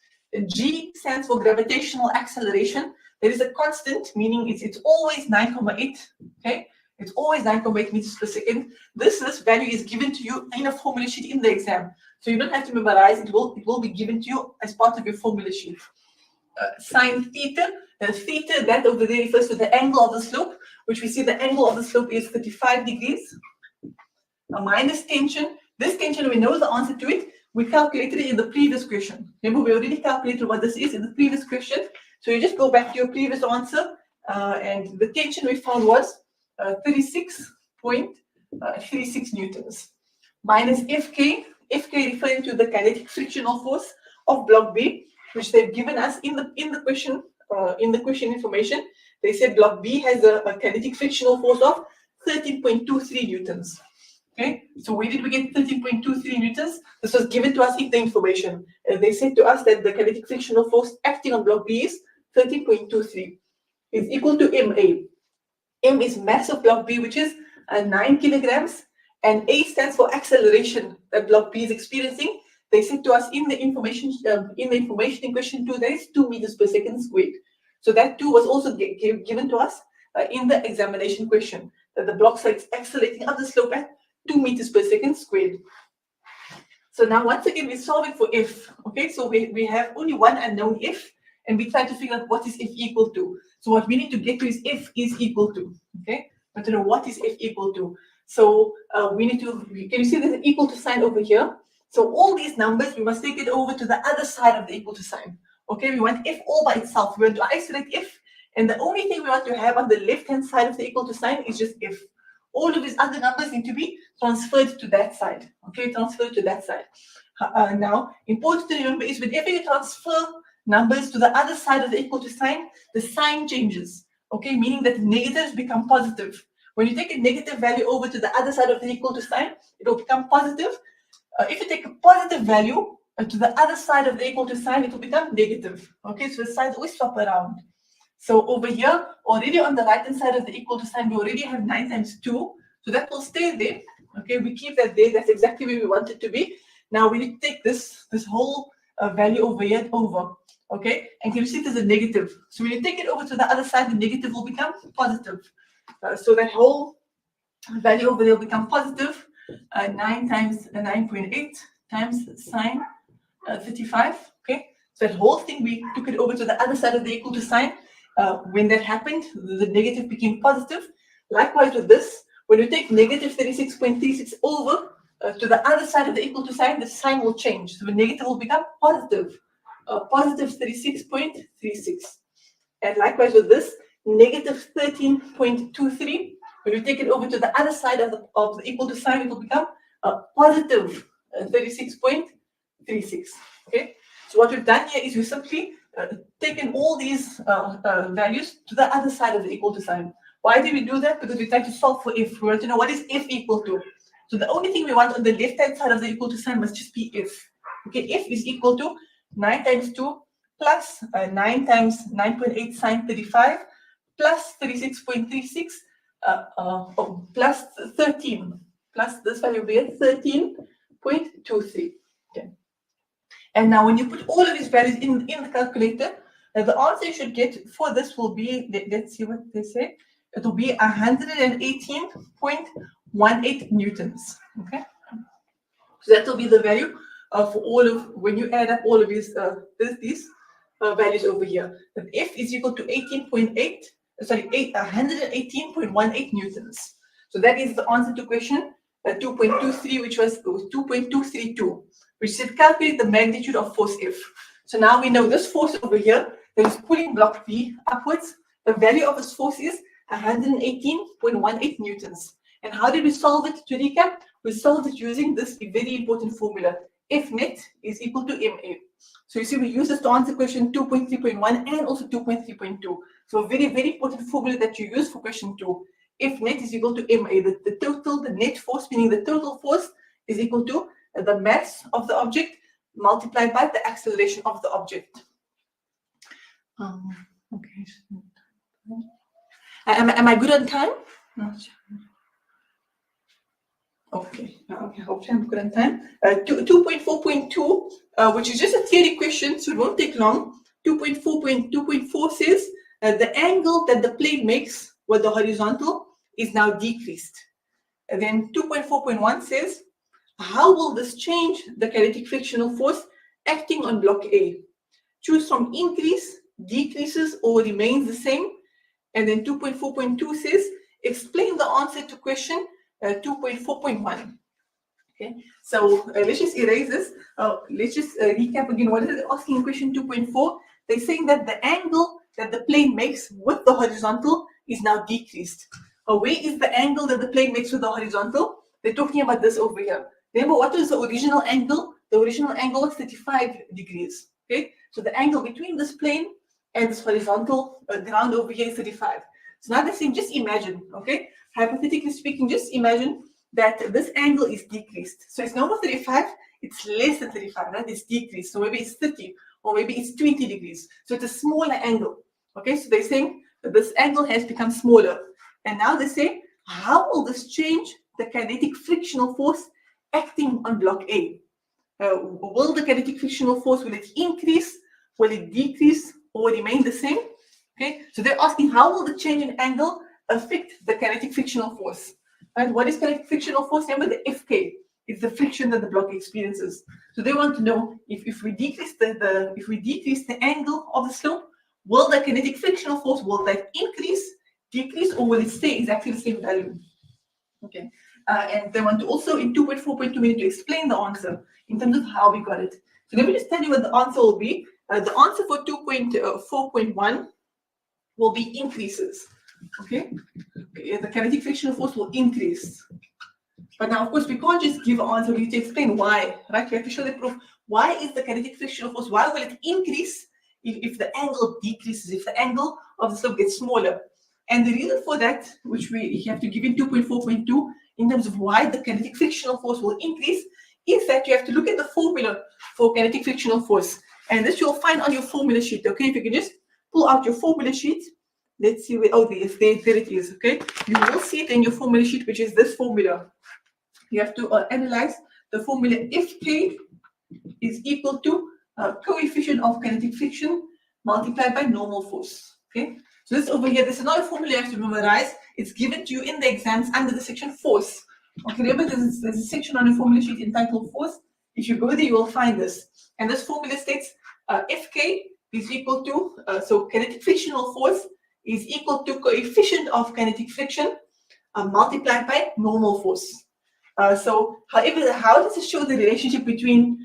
G stands for gravitational acceleration. There is a constant, meaning it's always 9.8, okay? It's always 9.8 meters per second. This value is given to you in a formula sheet in the exam. So you don't have to memorize, it will be given to you as part of your formula sheet. Sine theta, theta, that over there refers to the angle of the slope, which we see the angle of the slope is 35 degrees. Minus tension, this tension, we know the answer to it. We calculated it in the previous question. Remember, we already calculated what this is in the previous question. So you just go back to your previous answer, and the tension we found was 36.36 newtons. Minus Fk, Fk referring to the kinetic frictional force of block B, which they've given us in the question information. They said block B has a kinetic frictional force of 13.23 newtons. Okay, so where did we get 13.23 newtons? This was given to us in the information. They said to us that the kinetic frictional force acting on block B is 13.23. Is equal to MA. M is mass of block B, which is 9 kilograms, and A stands for acceleration that block B is experiencing. They said to us in the information in question 2, there is 2 meters per second squared. So that 2 was also given to us in the examination question, that the blocks are accelerating up the slope at 2 meters per second squared. So now once again we're solving for F. Okay, so we have only one unknown F, and we try to figure out what is F equal to. So what we need to get to is F is equal to. Okay, but to know what is F equal to. So we need to, can you see there's an equal to sign over here? So all these numbers, we must take it over to the other side of the equal to sign. Okay, we want F all by itself. We want to isolate F, and the only thing we want to have on the left-hand side of the equal to sign is just F. all of these other numbers need to be transferred to that side. Okay, transferred to that side. Now, important to remember is whenever you transfer numbers to the other side of the equal to sign, the sign changes. Okay, meaning that negatives become positive. When you take a negative value over to the other side of the equal to sign, it will become positive. If you take a positive value to the other side of the equal to sign, it will become negative. Okay, so the signs always swap around. So over here, already on the right-hand side of the equal to sign, we already have 9 times 2. So that will stay there. Okay, we keep that there. That's exactly where we want it to be. Now we need to take this whole value over here over. Okay, and can you see there's a negative? So when you take it over to the other side, the negative will become positive. So that whole value over there will become positive. 9 times 9.8 times sine 35. Okay, so that whole thing, we took it over to the other side of the equal to sign. When that happened, the negative became positive. Likewise with this, when you take negative 36.36 over to the other side of the equal to sign, the sign will change. So the negative will become positive, positive 36.36. And likewise with this, negative 13.23. When you take it over to the other side of the equal to sign, it will become positive 36.36. Okay. So what we've done here is we've simply taken all these values to the other side of the equal to sign. Why did we do that? Because we tried to solve for f. We want to know what is f equal to. So the only thing we want on the left-hand side of the equal to sign must just be f. Okay, f is equal to 9 times 2 plus 9 times 9.8 sine 35 plus 36.36 plus 13 plus this value will be at 13.23. Okay. And now when you put all of these values in the calculator, the answer you should get for this will be, let's see what they say, it will be 118.18 newtons. Okay, so that will be the value for all of, when you add up all of these values over here. That F is equal to 118.18 newtons. So that is the answer to question 2.23, which was 2.232, which said calculate the magnitude of force F. So now we know this force over here that is pulling block B upwards. The value of this force is 118.18 newtons. And how did we solve it? To recap, we solved it using this very important formula. F net is equal to MA. So you see, we use this to answer question 2.3.1 and also 2.3.2. So a very, very important formula that you use for question 2. F net is equal to MA. The net force, meaning the total force, is equal to the mass of the object multiplied by the acceleration of the object. Okay. Am I good on time? Okay, hopefully I'm good on time. 2.4.2, which is just a theory question, so it won't take long. 2.4 says the angle that the plane makes with the horizontal is now decreased. And then 2.4.1 says, how will this change the kinetic frictional force acting on block A? Choose from increase, decreases, or remains the same. And then 2.4.2 says, explain the answer to question 2.4.1. Okay, so let's just erase this. Let's just recap again. What is it asking in question 2.4? They're saying that the angle that the plane makes with the horizontal is now decreased. Where is the angle that the plane makes with the horizontal? They're talking about this over here. Remember, what is the original angle? The original angle was 35 degrees. Okay, so the angle between this plane and this horizontal ground over here is 35. So now they're saying, just imagine, okay, hypothetically speaking, just imagine that this angle is decreased. So it's no more 35, it's less than 35, right? It's decreased. So maybe it's 30 or maybe it's 20 degrees. So it's a smaller angle. Okay, so they're saying that this angle has become smaller. And now they say, how will this change the kinetic frictional force acting on block A? Will the kinetic frictional force, will it increase, will it decrease, or remain the same? Okay, so they're asking, how will the change in angle affect the kinetic frictional force? And what is kinetic frictional force? Remember, the Fk is the friction that the block experiences. So they want to know if we decrease the angle of the slope, will the kinetic frictional force, will that increase, decrease, or will it stay exactly the same value? Okay, and they want to also in 2.4.2 we need to explain the answer in terms of how we got it. So let me just tell you what the answer will be. The answer for 2.4.1 will be increases. Okay, the kinetic frictional force will increase. But now, of course, we can't just give an answer. We need to explain why, right? We have to show the proof. Why is the kinetic frictional force? Why will it increase if the angle decreases? If the angle of the slope gets smaller? And the reason for that, which we have to give in 2.4.2, in terms of why the kinetic frictional force will increase, is that you have to look at the formula for kinetic frictional force. And this you'll find on your formula sheet. Okay, if you can just pull out your formula sheet. Let's see where, oh, there it is. Okay, you will see it in your formula sheet, which is this formula. You have to analyze the formula if K is equal to coefficient of kinetic friction multiplied by normal force. Okay, so this over here, this is not a formula you have to memorize. It's given to you in the exams under the section force. Okay, remember there's a section on the formula sheet entitled force. If you go there, you will find this. And this formula states Fk is equal to, so kinetic frictional force is equal to coefficient of kinetic friction multiplied by normal force. However, how does it show the relationship between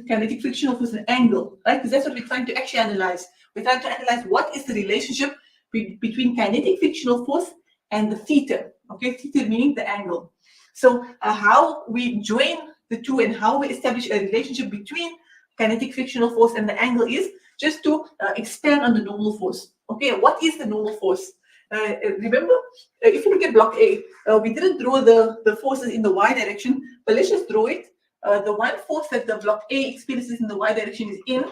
kinetic frictional force and angle, right? Because that's what we're trying to actually analyze. We're trying to analyze what is the relationship between kinetic frictional force and the theta. Okay, theta meaning the angle. So how we join the two and how we establish a relationship between kinetic frictional force and the angle is just to expand on the normal force. Okay, what is the normal force? Remember, if you look at block A, we didn't draw the forces in the y direction, but let's just draw it. The one force that the block A experiences in the y direction is in,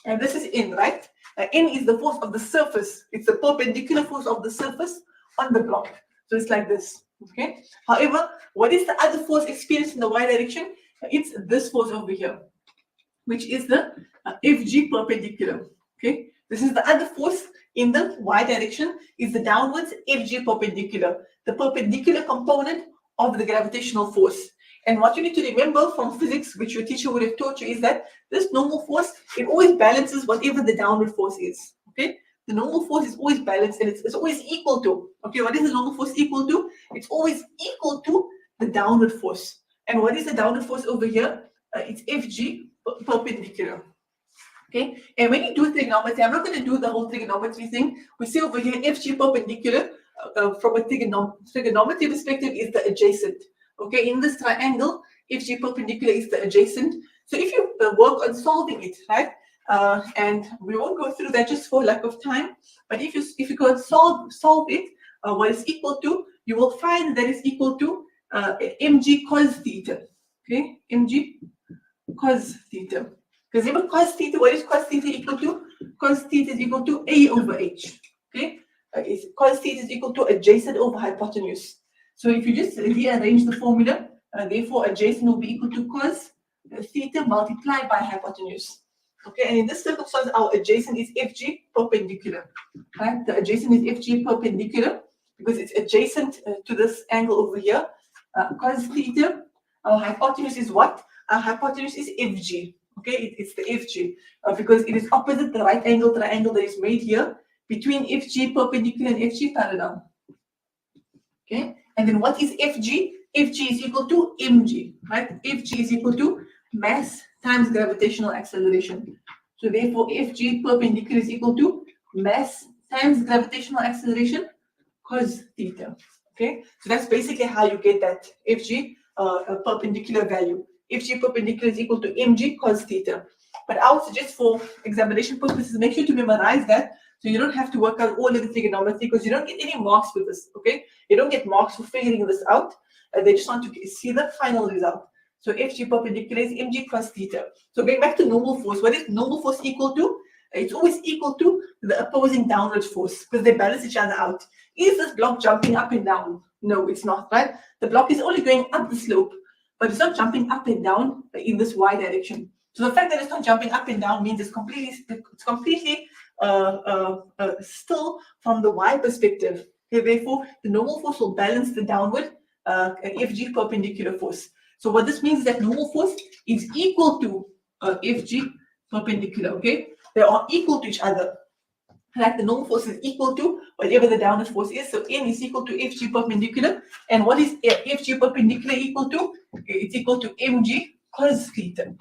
and this is in, right? N is the force of the surface. It's the perpendicular force of the surface on the block. So it's like this, okay? However, what is the other force experienced in the y direction? It's this force over here, which is the FG perpendicular, okay? This is the other force in the y direction, is the downwards FG perpendicular, the perpendicular component of the gravitational force. And what you need to remember from physics, which your teacher would have taught you, is that this normal force, it always balances whatever the downward force is, okay? The normal force is always balanced and it's always equal to, okay, what is the normal force equal to? It's always equal to the downward force. And what is the downward force over here? It's FG perpendicular. Okay, and when you do trigonometry, I'm not going to do the whole trigonometry thing. We see over here FG perpendicular from a trigonometry perspective is the adjacent. Okay, in this triangle, FG perpendicular is the adjacent. So if you work on solving it, right, and we won't go through that just for lack of time, but if you go solve it, what is equal to, you will find that is equal to mg cos theta. Okay, mg cos theta. Because remember cos theta, what is cos theta equal to? Cos theta is equal to A over H. Okay? Cos theta is equal to adjacent over hypotenuse. So if you just rearrange the formula, therefore adjacent will be equal to cos theta multiplied by hypotenuse. Okay, and in this circumstance, our adjacent is FG perpendicular. Right? The adjacent is FG perpendicular because it's adjacent to this angle over here. Cos theta, our hypotenuse is what? Our hypotenuse is FG. Okay, it's the FG because it is opposite the right angle triangle that is made here between FG perpendicular and FG parallel. Okay, and then what is FG? FG is equal to mg, right? FG is equal to mass times gravitational acceleration. So therefore, FG perpendicular is equal to mass times gravitational acceleration cos theta. Okay, so that's basically how you get that FG perpendicular value. FG perpendicular is equal to mg cos theta. But I would suggest for examination purposes, make sure to memorize that so you don't have to work out all of the trigonometry because you don't get any marks for this, okay? You don't get marks for figuring this out. They just want to see the final result. So FG perpendicular is mg cos theta. So going back to normal force, what is normal force equal to? It's always equal to the opposing downward force because they balance each other out. Is this block jumping up and down? No, it's not, right? The block is only going up the slope, but it's not jumping up and down in this y direction. So the fact that it's not jumping up and down means it's completely still from the y perspective. Okay, therefore, the normal force will balance the downward FG perpendicular force. So what this means is that normal force is equal to FG perpendicular. Okay, they are equal to each other. Like the normal force is equal to whatever the downward force is. So N is equal to FG perpendicular. And what is FG perpendicular equal to? It's equal to mg cos theta.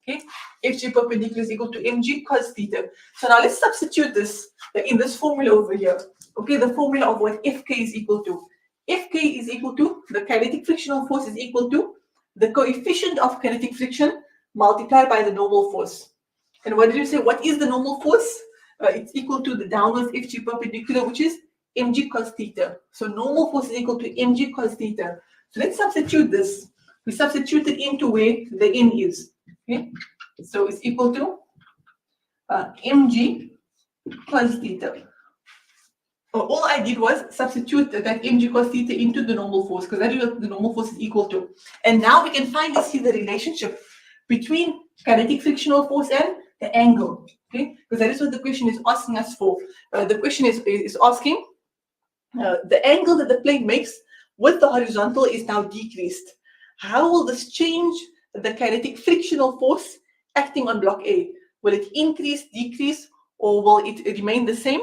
Okay, FG perpendicular is equal to mg cos theta. So now let's substitute this in this formula over here. Okay, the formula of what Fk is equal to. Fk is equal to the kinetic frictional force is equal to the coefficient of kinetic friction multiplied by the normal force. And what did you say? What is the normal force? It's equal to the downwards Fg perpendicular, which is mg cos theta. So normal force is equal to mg cos theta. So let's substitute this. We substitute it into where the n is. Okay, so it's equal to mg cos theta. All I did was substitute that mg cos theta into the normal force, because that is what the normal force is equal to. And now we can finally see the relationship between kinetic frictional force and the angle. Okay, because that is what the question is asking us for. The question is asking the angle that the plane makes with the horizontal is now decreased. How will this change the kinetic frictional force acting on block A? Will it increase, decrease, or will it remain the same?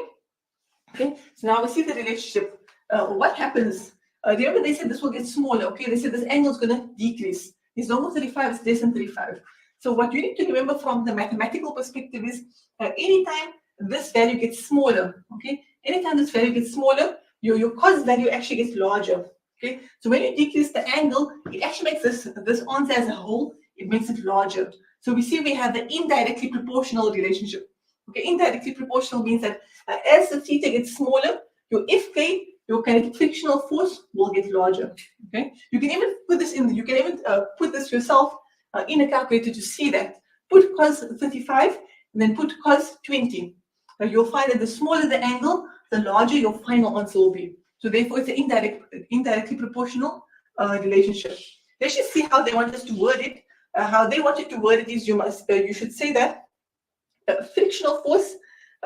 Okay, so now we see the relationship. What happens? Remember they said this will get smaller. Okay, they said this angle is going to decrease. It's no more 35, it's less than 35. So what you need to remember from the mathematical perspective is anytime this value gets smaller, okay, anytime this value gets smaller, your cos value actually gets larger. Okay, so when you decrease the angle, it actually makes this answer as a whole, it makes it larger. So we see we have the indirectly proportional relationship. Okay, indirectly proportional means that as the theta gets smaller, your Fk, your kinetic frictional force, will get larger. Okay, you can even put this in. You can even put this yourself in a calculator to see that. Put cos 35 and then put cos 20. You'll find that the smaller the angle, the larger your final answer will be. So therefore, it's an indirectly proportional relationship. Let's just see how they want us to word it. How they wanted to word it is you should say that frictional force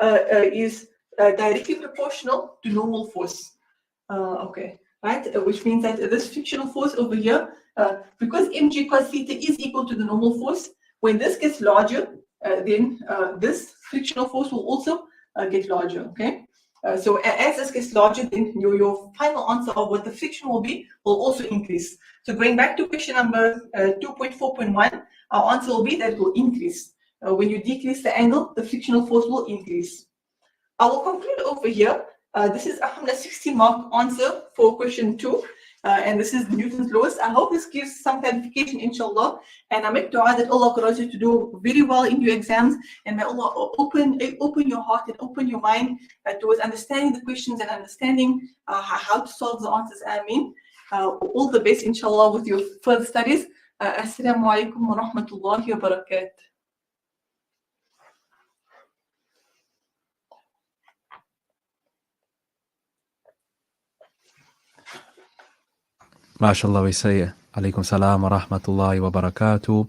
is directly proportional to normal force. Okay, right? Which means that this frictional force over here, because mg cos theta is equal to the normal force, when this gets larger, then this frictional force will also get larger. Okay. So as this gets larger, then your final answer of what the friction will be will also increase. So going back to question number 2.4.1, our answer will be that it will increase. When you decrease the angle, the frictional force will increase. I will conclude over here. This is a 60-mark answer for question 2. And this is Newton's laws. I hope this gives some clarification, inshallah. And I make dua that Allah allows you to do very well in your exams. And may Allah open your heart and open your mind towards understanding the questions and understanding how to solve the answers. Ameen. All the best, inshallah, with your further studies. Assalamu alaikum wa rahmatullahi wa barakatuh. MashaAllah, we say Alaikum salam wa rahmatullahi wa barakatuh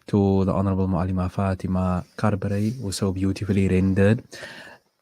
to the Honorable Mu'allima Fatima Karbary, who so beautifully rendered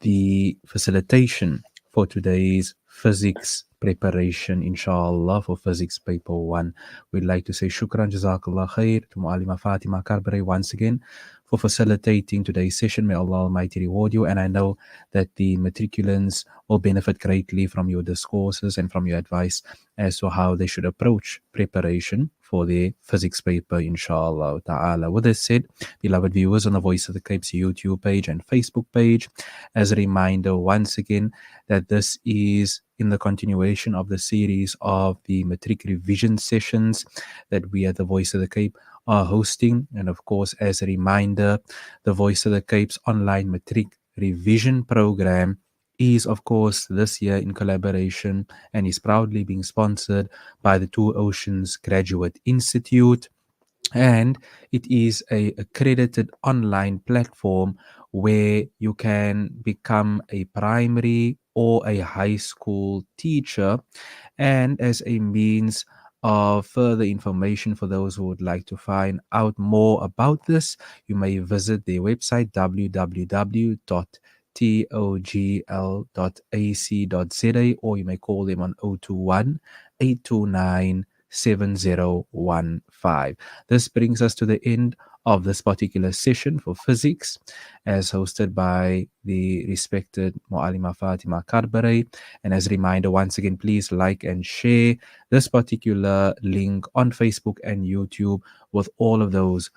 the facilitation for today's physics preparation, inshallah, for physics paper 1. We'd like to say shukran, jazakallah khair to Mu'allima Fatima Karbary once again for facilitating today's session. May Allah Almighty reward you. And I know that the matriculants will benefit greatly from your discourses and from your advice as to how they should approach preparation for their physics paper, inshallah ta'ala. With this said, beloved viewers on the Voice of the Cape's YouTube page and Facebook page, as a reminder once again that this is in the continuation of the series of the matric revision sessions that we at the Voice of the Cape are hosting. And of course, as a reminder, the Voice of the Cape's online matric revision program is, of course, this year in collaboration and is proudly being sponsored by the Two Oceans Graduate Institute. And it is a accredited online platform where you can become a primary or a high school teacher. And as a means of further information for those who would like to find out more about this, you may visit their website www.togl.ac.za, or you may call them on 021 829 7015. This brings us to the end of this particular session for physics, as hosted by the respected Mu'allima Fatima Karbary. And as a reminder, once again, please like and share this particular link on Facebook and YouTube with all of those